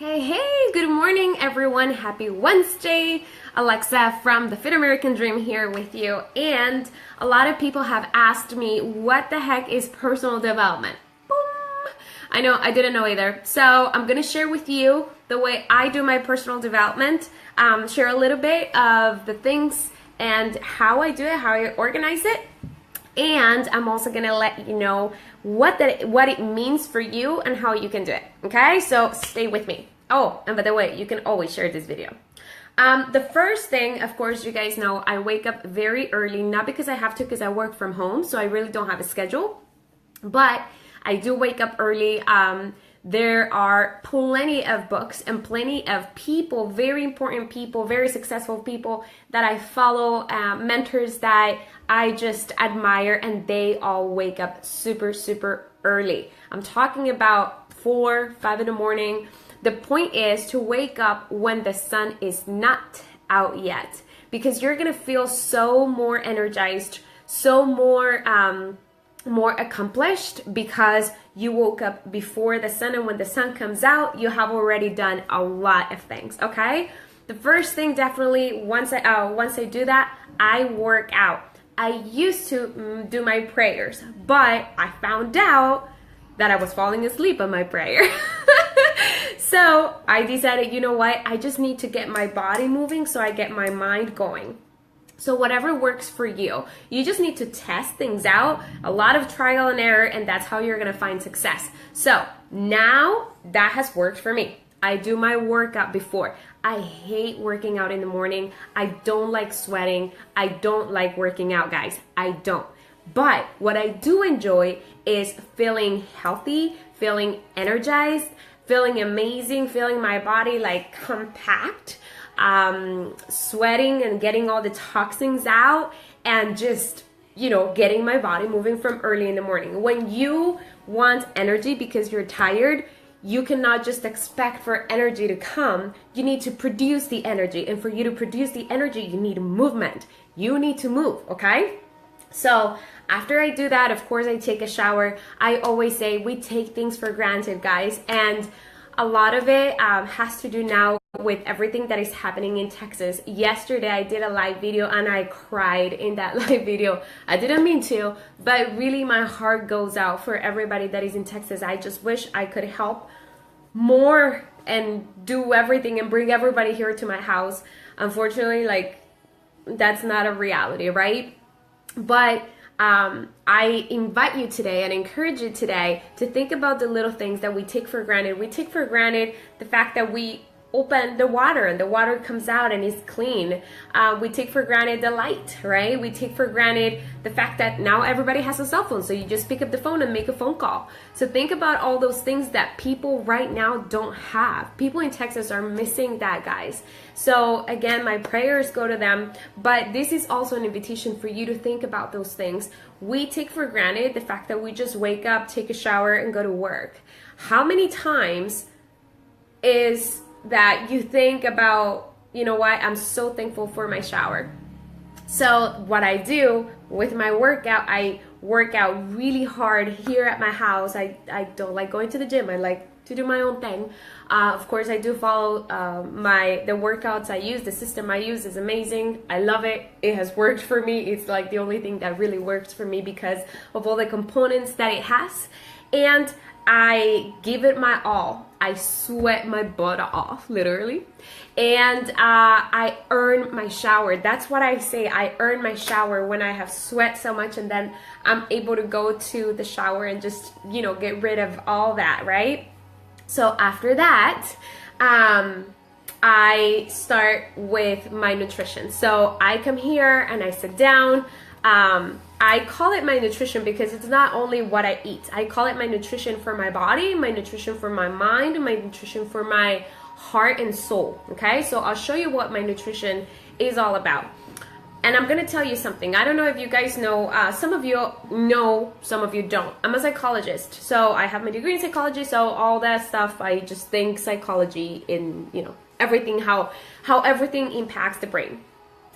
Hey, good morning, everyone. Happy Wednesday. Alexa from the Fit American Dream here with you. And a lot of people have asked me, what the heck is personal development? Boom. I know, I didn't know either. So I'm going to share with you the way I do my personal development, share a little bit of the things and how I do it, how I organize it. And I'm also gonna let you know what it means for you and how you can do it. Okay, so stay with me. Oh, and by the way, you can always share this video. The first thing, of course, you guys know I wake up very early, not because I have to, because I work from home, so I really don't have a schedule. But I do wake up early. There are plenty of books and plenty of people, very important people, very successful people that I follow, mentors that I just admire, and they all wake up super, super early. I'm talking about 4, 5 in the morning. The point is to wake up when the sun is not out yet, because you're gonna feel so more energized, so more accomplished, because you woke up before the sun, and when the sun comes out, you have already done a lot of things. Okay, the first thing, definitely, once I do that, I work out. I used to do my prayers, but I found out that I was falling asleep on my prayer. So I decided, you know what, I just need to get my body moving so I get my mind going. So whatever works for you, you just need to test things out, a lot of trial and error, and that's how you're gonna find success. So now that has worked for me. I do my workout before. I hate working out in the morning. I don't like sweating. I don't like working out, guys. I don't. But what I do enjoy is feeling healthy, feeling energized, feeling amazing, feeling my body like compact, sweating and getting all the toxins out, and just, getting my body moving from early in the morning. When you want energy because you're tired, you cannot just expect for energy to come. You need to produce the energy. And for you to produce the energy, you need movement. You need to move, okay? So after I do that, of course, I take a shower. I always say we take things for granted, guys. And a lot of it has to do now with everything that is happening in Texas. Yesterday, I did a live video and I cried in that live video. I didn't mean to, but really my heart goes out for everybody that is in Texas. I just wish I could help more and do everything and bring everybody here to my house. Unfortunately, that's not a reality, right? But I invite you today and encourage you today to think about the little things that we take for granted. We take for granted the fact that we open the water and the water comes out and is clean. We take for granted the light, right? We take for granted the fact that now everybody has a cell phone, so you just pick up the phone and make a phone call. So think about all those things that people right now don't have. People in Texas are missing that, guys. So again, my prayers go to them, but this is also an invitation for you to think about those things. We take for granted the fact that we just wake up, take a shower, and go to work. How many times is that you think about, you know what, I'm so thankful for my shower. So what I do with my workout, I work out really hard here at my house. I don't like going to the gym. I like to do my own thing. Of course, I do follow the workouts I use. The system I use is amazing. I love it. It has worked for me. It's like the only thing that really works for me because of all the components that it has. And I give it my all. I sweat my butt off, literally. And I earn my shower. That's what I say. I earn my shower when I have sweat so much, and then I'm able to go to the shower and just, get rid of all that, right? So after that, I start with my nutrition. So I come here and I sit down. I call it my nutrition because it's not only what I eat. I call it my nutrition for my body, my nutrition for my mind, my nutrition for my heart and soul. Okay, so I'll show you what my nutrition is all about. And I'm gonna tell you something. I don't know if you guys know, some of you know, some of you don't. I'm a psychologist, so I have my degree in psychology, so all that stuff, I just think psychology in, everything, how everything impacts the brain.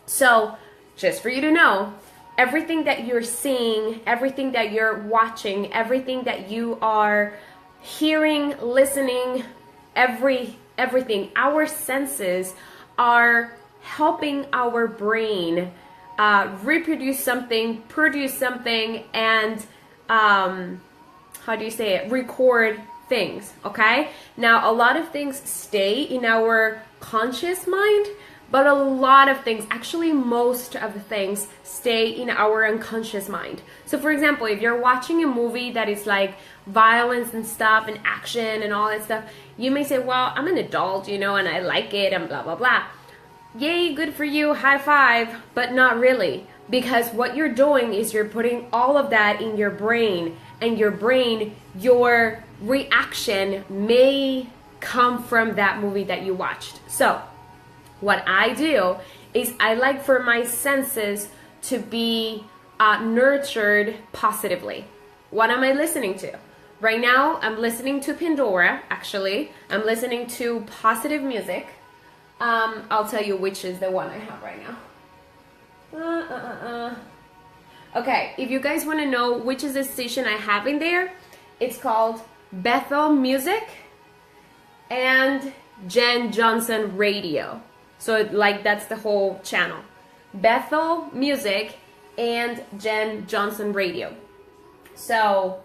So just for you to know, everything that you're seeing, everything that you're watching, everything that you are hearing, listening, every everything. Our senses are helping our brain reproduce something, produce something, and how do you say it? Record things, okay? Now, a lot of things stay in our conscious mind, but a lot of things, actually most of the things, stay in our unconscious mind. So for example, if you're watching a movie that is like violence and stuff and action and all that stuff, you may say, well, I'm an adult, you know, and I like it and blah, blah, blah. Yay, good for you, high five, but not really. Because what you're doing is you're putting all of that in your brain, and your brain, your reaction may come from that movie that you watched. So what I do is I like for my senses to be nurtured positively. What am I listening to? Right now, I'm listening to Pandora, actually. I'm listening to positive music. I'll tell you which is the one I have right now. Okay, if you guys want to know which is the station I have in there, it's called Bethel Music and Jen Johnson Radio. So like that's the whole channel. Bethel Music and Jen Johnson Radio. So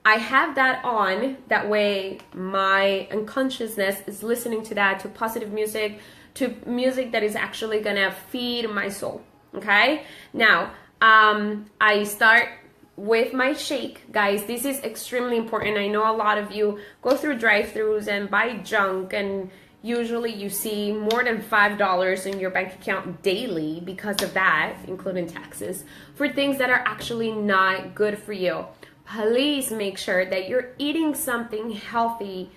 I have that on, that way my unconsciousness is listening to that, to positive music, to music that is actually gonna feed my soul, okay? Now, I start with my shake. Guys, this is extremely important. I know a lot of you go through drive-thrus and buy junk, and usually you see more than $5 in your bank account daily because of that, including taxes, for things that are actually not good for you. Please make sure that you're eating something healthy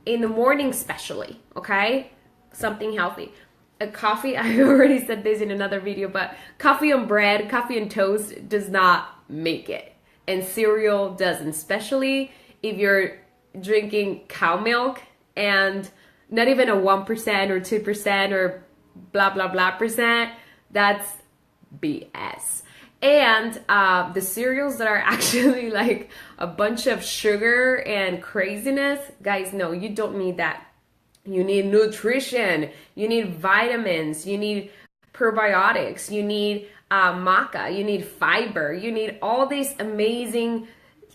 in the morning, especially, okay? Something healthy. A coffee, I already said this in another video, but coffee on bread, coffee and toast does not make it. And cereal doesn't, especially if you're drinking cow milk and not even a 1% or 2% or blah, blah, blah percent. That's BS. And the cereals that are actually like a bunch of sugar and craziness, guys, no, you don't need that. You need nutrition, you need vitamins, you need probiotics, you need maca, you need fiber, you need all these amazing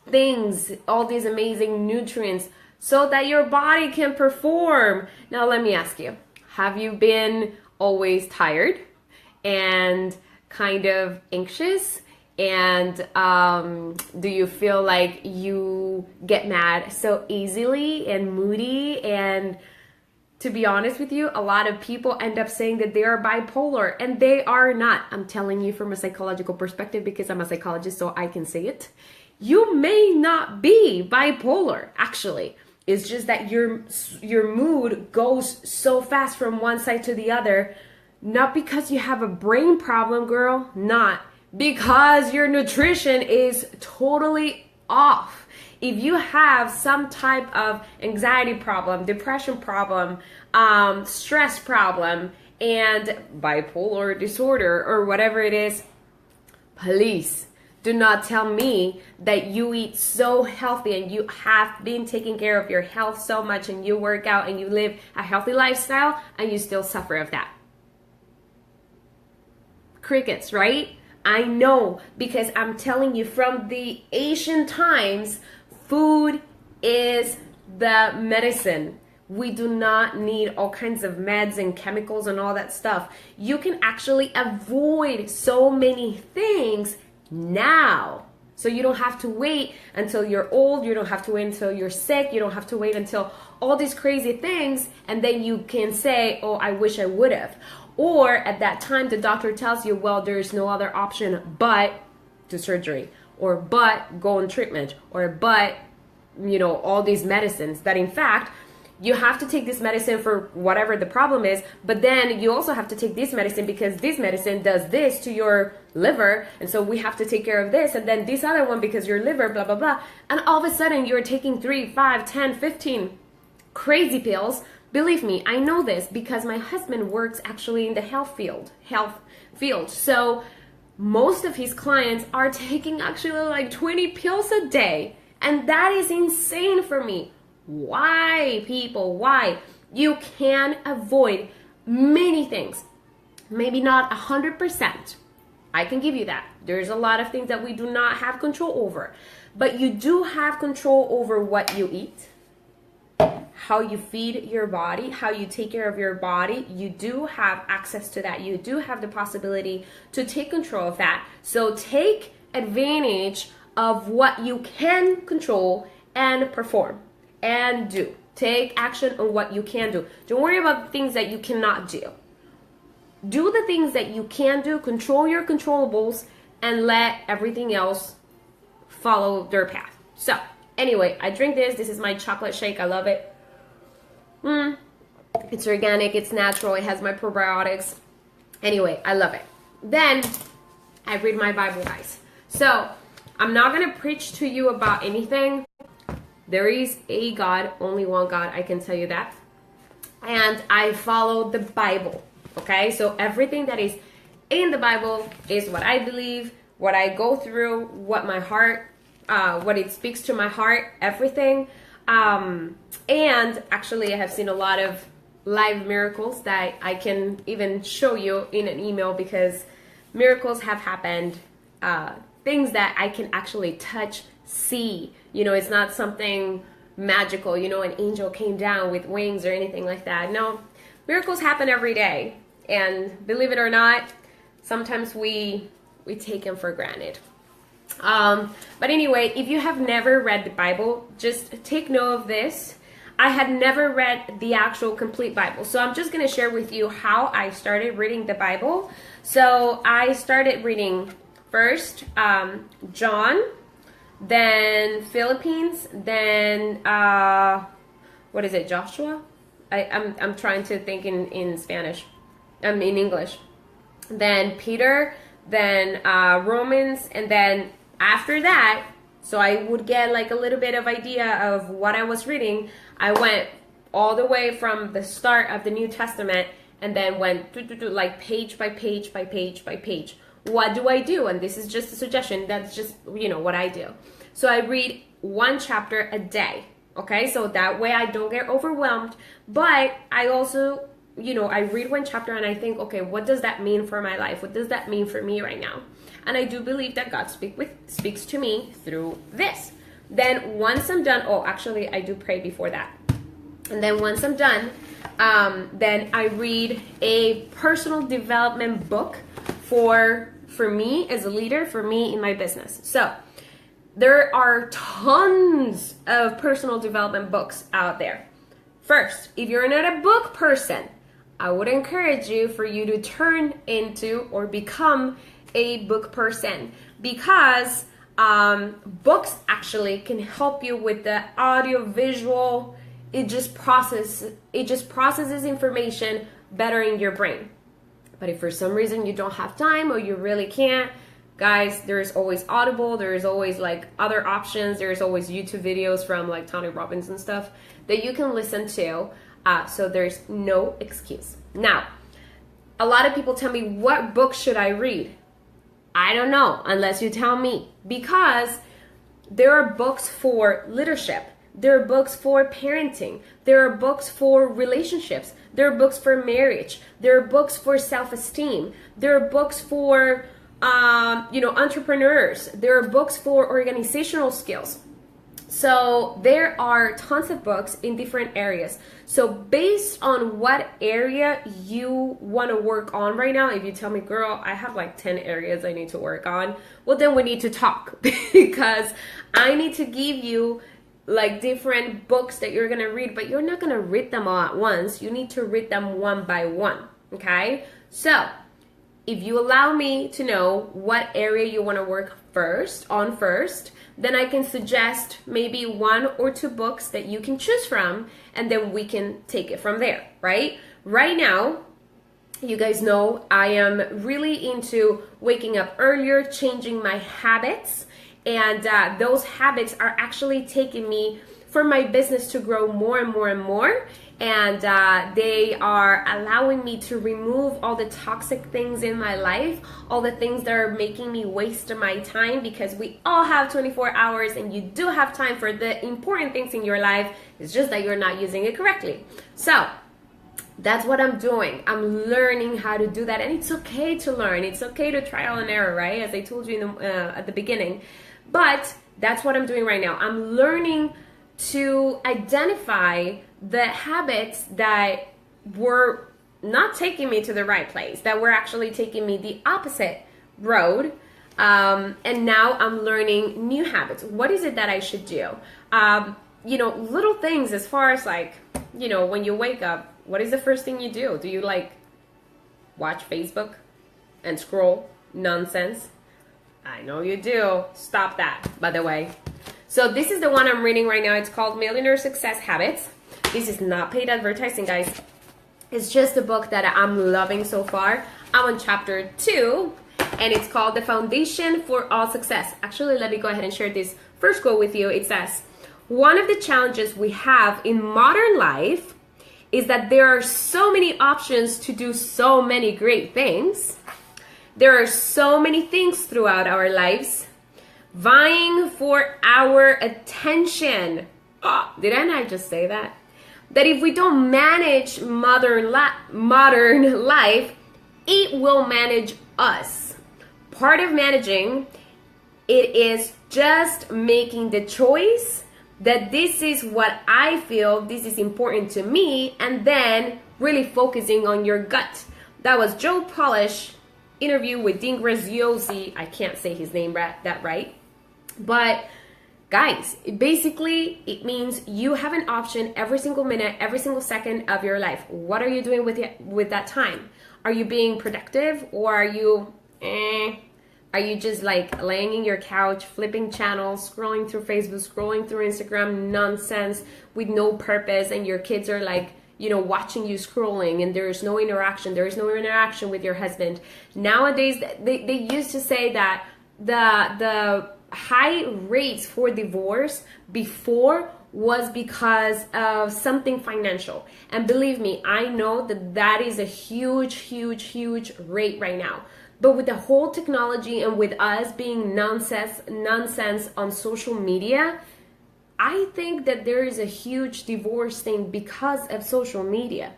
things, all these amazing nutrients so that your body can perform. Now let me ask you, have you been always tired and kind of anxious? And do you feel like you get mad so easily and moody? And to be honest with you, a lot of people end up saying that they are bipolar, and they are not. I'm telling you from a psychological perspective because I'm a psychologist, so I can say it. You may not be bipolar, actually. It's just that your mood goes so fast from one side to the other, not because you have a brain problem, girl, not. Because your nutrition is totally off. If you have some type of anxiety problem, depression problem, stress problem, and bipolar disorder or whatever it is, please do not tell me that you eat so healthy and you have been taking care of your health so much and you work out and you live a healthy lifestyle and you still suffer of that. Crickets, right? I know, because I'm telling you from the ancient times, food is the medicine. We do not need all kinds of meds and chemicals and all that stuff. You can actually avoid so many things now. So you don't have to wait until you're old. You don't have to wait until you're sick. You don't have to wait until all these crazy things. And then you can say, oh, I wish I would have. Or at that time, the doctor tells you, well, there's no other option but to surgery, or but go on treatment, or but, you know, all these medicines that in fact, you have to take this medicine for whatever the problem is, but then you also have to take this medicine because this medicine does this to your liver, and so we have to take care of this, and then this other one because your liver, blah, blah, blah. And all of a sudden, you're taking 3, 5, 10, 15 crazy pills. Believe me, I know this because my husband works actually in the health field. So most of his clients are taking actually like 20 pills a day. And that is insane for me. Why, people? Why? You can avoid many things. Maybe not 100%. I can give you that. There's a lot of things that we do not have control over. But you do have control over what you eat, how you feed your body, how you take care of your body. You do have access to that. You do have the possibility to take control of that. So take advantage of what you can control and perform and do. Take action on what you can do. Don't worry about the things that you cannot do. Do the things that you can do, control your controllables, and let everything else follow their path. So, anyway, I drink this. This is my chocolate shake. I love it. It's organic, it's natural, it has my probiotics. Anyway, I love it. Then, I read my Bible, guys. So, I'm not going to preach to you about anything. There is a God, only one God, I can tell you that. And I follow the Bible. Okay, so everything that is in the Bible is what I believe, what I go through, what my heart, what it speaks to my heart, everything. And actually I have seen a lot of live miracles that I can even show you in an email, because miracles have happened, things that I can actually touch, see. You know, it's not something magical, you know, an angel came down with wings or anything like that. No. Miracles happen every day, and believe it or not, sometimes we take them for granted. But anyway, if you have never read the Bible, just take note of this. I had never read the actual complete Bible, so I'm just going to share with you how I started reading the Bible. So I started reading first John, then Philippines, then what is it, Joshua? I'm trying to think in Spanish. In English. Then Peter, then Romans, and then after that, so I would get like a little bit of idea of what I was reading. I went all the way from the start of the New Testament and then went like page by page by page by page. What do I do? And this is just a suggestion. That's just, you know, what I do. So I read one chapter a day. Okay, so that way I don't get overwhelmed, but I also, you know, I read one chapter and I think, okay, what does that mean for my life? What does that mean for me right now? And I do believe that God speaks to me through this. Then once I'm done, oh, actually I do pray before that. And then once I'm done, then I read a personal development book for me as a leader, for me in my business. So there are tons of personal development books out there. First, if you're not a book person, I would encourage you for you to turn into or become a book person, because books actually can help you with the audio visual. It just processes information better in your brain. But if for some reason you don't have time or you really can't, guys, there's always Audible, there's always like other options, there's always YouTube videos from like Tony Robbins and stuff that you can listen to. So there's no excuse. Now, a lot of people tell me, what book should I read? I don't know unless you tell me, because there are books for leadership. There are books for parenting. There are books for relationships. There are books for marriage. There are books for self-esteem. There are books for entrepreneurs. There are books for organizational skills. So there are tons of books in different areas. So based on what area you want to work on right now, if you tell me, girl, I have like 10 areas I need to work on, well, then we need to talk, because I need to give you like different books that you're going to read, but you're not going to read them all at once. You need to read them one by one. Okay. So if you allow me to know what area you want to work first, then I can suggest maybe 1 or 2 books that you can choose from, and then we can take it from there, right? Right now, you guys know I am really into waking up earlier, changing my habits, and those habits are actually taking me for my business to grow more and more and more. and they are allowing me to remove all the toxic things in my life, all the things that are making me waste my time, because we all have 24 hours and you do have time for the important things in your life. It's just that you're not using it correctly. So that's what I'm doing. I'm learning how to do that, and it's okay to learn. It's okay to trial and error, right? As I told you at the beginning. But that's what I'm doing right now. I'm learning to identify the habits that were not taking me to the right place, that were actually taking me the opposite road. And now I'm learning new habits. What is it that I should do? Little things as far as like, when you wake up, what is the first thing you do? Do you like watch Facebook and scroll nonsense? I know you do. Stop that, by the way. So this is the one I'm reading right now. It's called Millionaire Success Habits. This is not paid advertising, guys. It's just a book that I'm loving so far. I'm on chapter 2, and it's called The Foundation for All Success. Actually, let me go ahead and share this first quote with you. It says, one of the challenges we have in modern life is that there are so many options to do so many great things. There are so many things throughout our lives vying for our attention. Oh, did I not just say that? That if we don't manage modern life, it will manage us. Part of managing it is just making the choice that this is what I feel, this is important to me, and then really focusing on your gut. That was Joe Polish interview with Dean Graziosi. I can't say his name that right. But guys, basically it means you have an option every single minute, every single second of your life. What are you doing with that time? Are you being productive, or are you Are you just like laying in your couch, flipping channels, scrolling through Facebook, scrolling through Instagram, nonsense with no purpose, and your kids are like, watching you scrolling, and there is no interaction. There is no interaction with your husband. Nowadays, they used to say that the high rates for divorce before was because of something financial. And believe me, I know that is a huge, huge, huge rate right now. But with the whole technology and with us being nonsense on social media, I think that there is a huge divorce thing because of social media.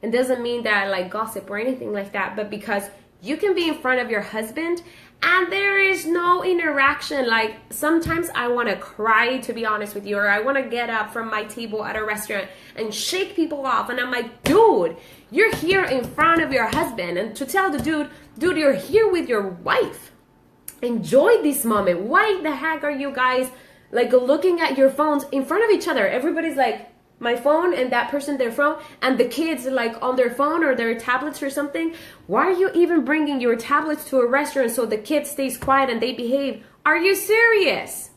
It doesn't mean that I like gossip or anything like that, but because you can be in front of your husband and there is no interaction. Like sometimes I want to cry, to be honest with you, or I want to get up from my table at a restaurant and shake people off. And I'm like, dude, you're here in front of your husband. And to tell the dude, you're here with your wife. Enjoy this moment. Why the heck are you guys like looking at your phones in front of each other? Everybody's like, my phone, and that person their phone, and the kids like on their phone or their tablets or something. Why are you even bringing your tablets to a restaurant so the kid stays quiet and they behave? Are you serious?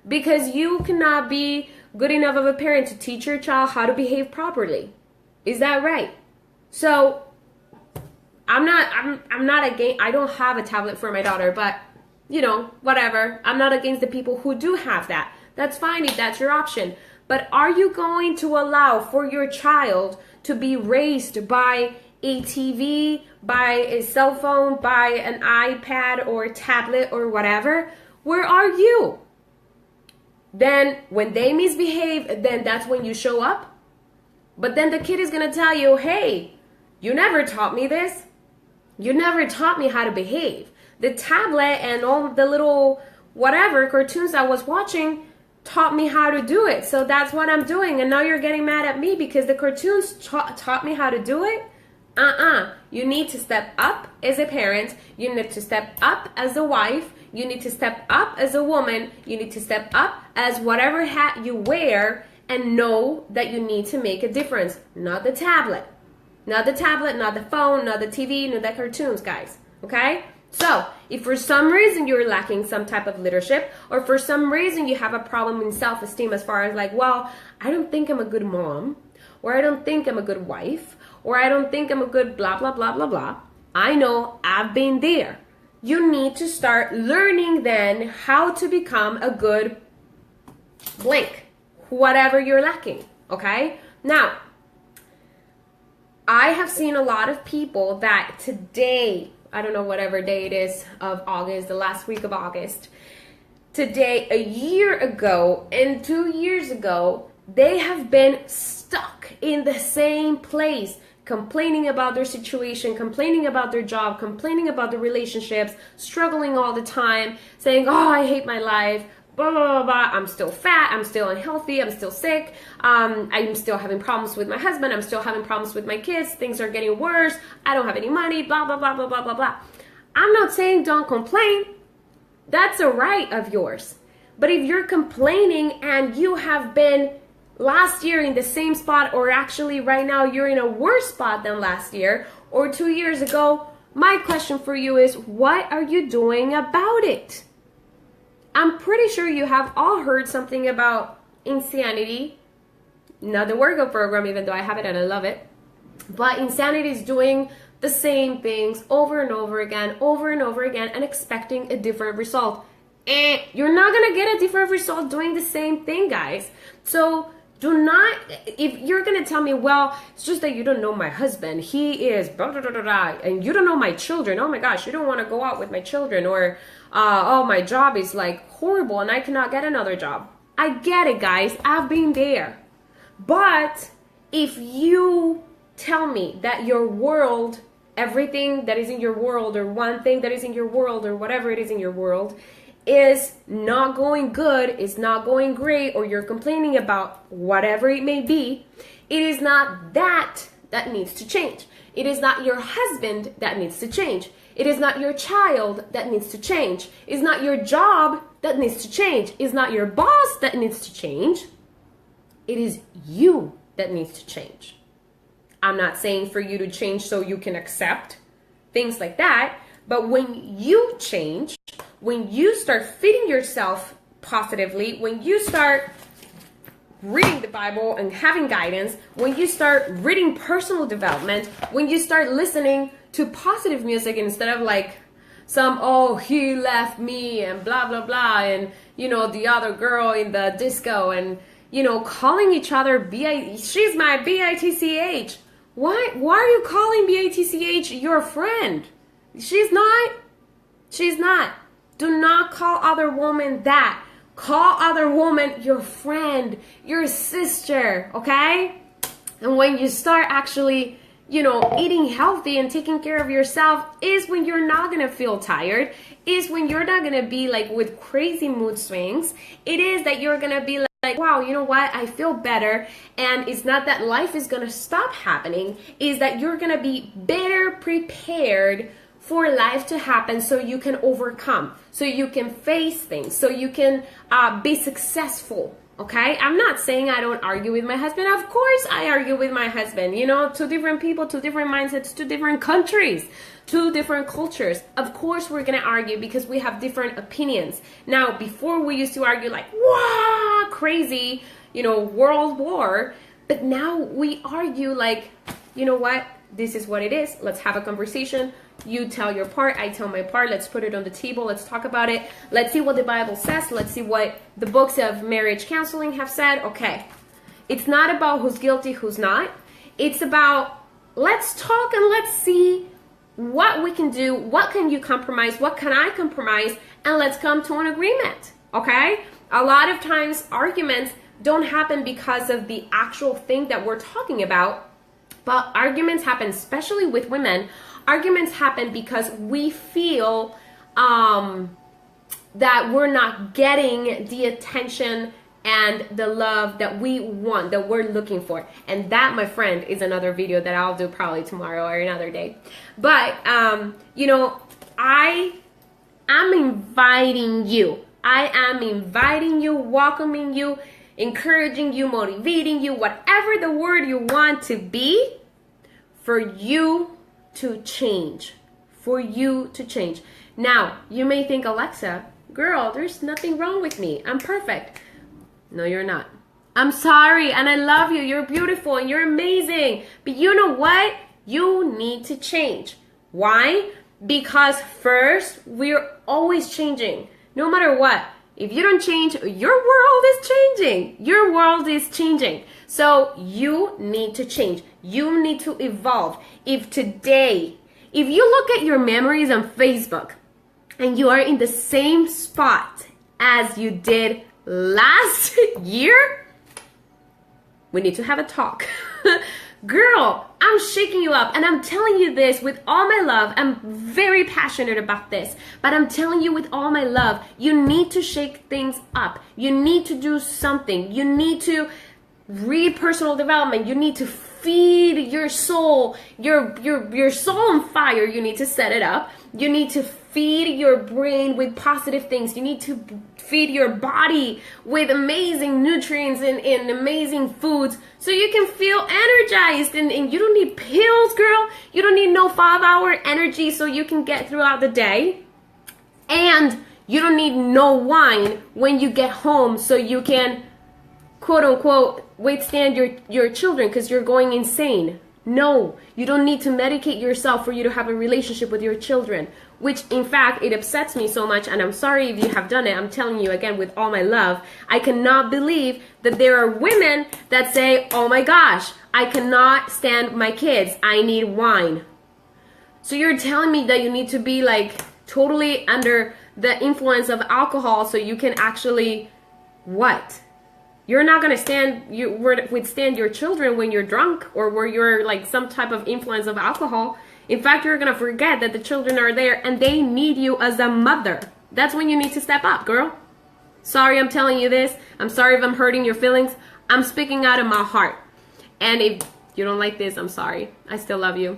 Because you cannot be good enough of a parent to teach your child how to behave properly. Is that right? So I'm not against, I don't have a tablet for my daughter, but whatever. I'm not against the people who do have that. That's fine if that's your option. But are you going to allow for your child to be raised by a TV, by a cell phone, by an iPad or tablet or whatever? Where are you? Then when they misbehave, then that's when you show up. But then the kid is going to tell you, hey, you never taught me this. You never taught me how to behave. The tablet and all the little whatever cartoons I was watching taught me how to do it. So that's what I'm doing. And now you're getting mad at me because the cartoons taught me how to do it? You need to step up as a parent. You need to step up as a wife. You need to step up as a woman. You need to step up as whatever hat you wear and know that you need to make a difference. Not the tablet. Not the tablet, not the phone, not the TV, not the cartoons, guys. Okay? So, if for some reason you're lacking some type of leadership, or for some reason you have a problem in self-esteem as far as like, well, I don't think I'm a good mom, or I don't think I'm a good wife, or I don't think I'm a good blah, blah, blah, blah, blah. I know, I've been there. You need to start learning then how to become a good blank, whatever you're lacking, okay? Now, I have seen a lot of people that today, I don't know whatever day it is of August, the last week of August, today, a year ago and 2 years ago, they have been stuck in the same place, complaining about their situation, complaining about their job, complaining about their relationships, struggling all the time, saying, oh, I hate my life, blah, blah, blah, blah. I'm still fat, I'm still unhealthy, I'm still sick, I'm still having problems with my husband, I'm still having problems with my kids, things are getting worse, I don't have any money, blah, blah, blah, blah, blah, blah, blah. I'm not saying don't complain. That's a right of yours. But if you're complaining and you have been last year in the same spot, or actually right now you're in a worse spot than last year or 2 years ago, my question for you is, what are you doing about it? I'm pretty sure you have all heard something about Insanity, not the workout program, even though I have it and I love it. But Insanity is doing the same things over and over again, and expecting a different result. You're not gonna get a different result doing the same thing, guys. So do not, if you're gonna tell me, well, it's just that you don't know my husband, he is blah, blah, blah, blah, blah, and you don't know my children, oh my gosh, you don't want to go out with my children, or oh, my job is like horrible and I cannot get another job. I get it, guys, I've been there. But if you tell me that your world, everything that is in your world, or one thing that is in your world, or whatever it is in your world, is not going good, is not going great, or you're complaining about whatever it may be, it is not that needs to change. It is not your husband that needs to change. It is not your child that needs to change. It's not your job that needs to change. It's not your boss that needs to change. It is you that needs to change. I'm not saying for you to change so you can accept things like that, but when you change, when you start feeding yourself positively, when you start reading the Bible and having guidance, when you start reading personal development, when you start listening to positive music instead of like some, oh, he left me and blah, blah, blah, and, you know, the other girl in the disco, and, you know, calling each other, she's my B-I-T-C-H. Why are you calling B-A-T-C-H your friend? She's not. She's not. Do not call other women that. Call other woman your friend, your sister, okay? And when you start actually, you know, eating healthy and taking care of yourself is when you're not going to feel tired, is when you're not going to be like with crazy mood swings. It is that you're going to be like, wow, you know what? I feel better. And it's not that life is going to stop happening, is that you're going to be better prepared for life to happen, so you can overcome, so you can face things, so you can be successful. Okay, I'm not saying I don't argue with my husband. Of course I argue with my husband. You know, 2 different people, 2 different mindsets, 2 different countries, 2 different cultures. Of course we're gonna argue because we have different opinions. Now, before we used to argue like, wow, crazy, you know, world war. But now we argue like, you know what? This is what it is. Let's have a conversation. You tell your part, I tell my part. Let's put it on the table. Let's talk about it. Let's see what the Bible says. Let's see what the books of marriage counseling have said. Okay. It's not about who's guilty, who's not. It's about, let's talk and let's see what we can do. What can you compromise? What can I compromise? And let's come to an agreement. Okay? A lot of times arguments don't happen because of the actual thing that we're talking about. But arguments happen, especially with women. Arguments happen because we feel that we're not getting the attention and the love that we want, that we're looking for. And that, my friend, is another video that I'll do probably tomorrow or another day. But, you know, I am inviting you. I am inviting you, welcoming you, encouraging you, motivating you, whatever the word you want to be, for you to change. For you to change. Now, you may think, Alexa, girl, there's nothing wrong with me. I'm perfect. No, you're not. I'm sorry, and I love you. You're beautiful and you're amazing. But you know what? You need to change. Why? Because first, we're always changing. No matter what. If you don't change, your world is changing. Your world is changing. So you need to change. You need to evolve. If you look at your memories on Facebook and you are in the same spot as you did last year, we need to have a talk. Girl, I'm shaking you up, and I'm telling you this with all my love. I'm very passionate about this, but I'm telling you with all my love, you need to shake things up. You need to do something. You need to read personal development. You need to feed your soul, your soul on fire. You need to set it up. You need to feed your brain with positive things. You need to feed your body with amazing nutrients and amazing foods so you can feel energized. And you don't need pills, girl. You don't need no 5-hour energy so you can get throughout the day. And you don't need no wine when you get home so you can, quote unquote, withstand your children because you're going insane. No, you don't need to medicate yourself for you to have a relationship with your children, which in fact, it upsets me so much, and I'm sorry if you have done it. I'm telling you again with all my love, I cannot believe that there are women that say, oh my gosh, I cannot stand my kids, I need wine. So you're telling me that you need to be like totally under the influence of alcohol so you can actually, what? You're not going to withstand your children when you're drunk or where you're like some type of influence of alcohol. In fact, you're going to forget that the children are there and they need you as a mother. That's when you need to step up, girl. Sorry I'm telling you this. I'm sorry if I'm hurting your feelings. I'm speaking out of my heart. And if you don't like this, I'm sorry. I still love you.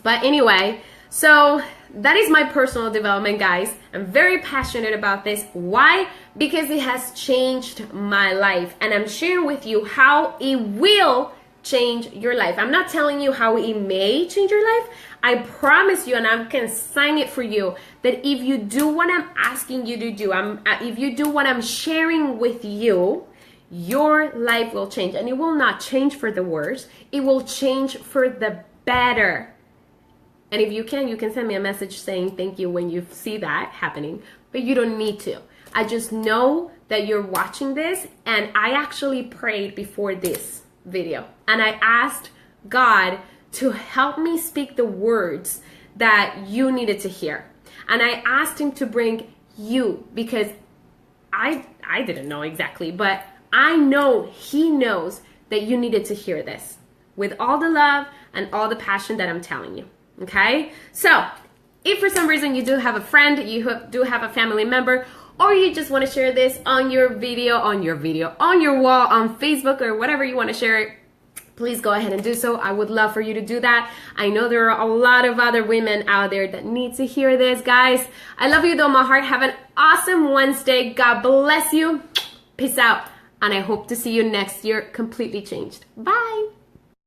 But anyway, so that is my personal development, guys. I'm very passionate about this. Why? Because it has changed my life. And I'm sharing with you how it will change your life. I'm not telling you how it may change your life. I promise you, and I can sign it for you, that if you do what I'm asking you to do, if you do what I'm sharing with you, your life will change. And it will not change for the worse. It will change for the better. And if you can send me a message saying thank you when you see that happening, but you don't need to. I just know that you're watching this, and I actually prayed before this video. And I asked God to help me speak the words that you needed to hear. And I asked him to bring you, because I didn't know exactly, but I know he knows that you needed to hear this with all the love and all the passion that I'm telling you. Okay, so if for some reason you do have a friend, you do have a family member, or you just want to share this on your video, on your wall, on Facebook, or whatever you want to share it, please go ahead and do so. I would love for you to do that. I know there are a lot of other women out there that need to hear this, guys. I love you though, my heart. Have an awesome Wednesday. God bless you. Peace out. And I hope to see you next year completely changed. Bye.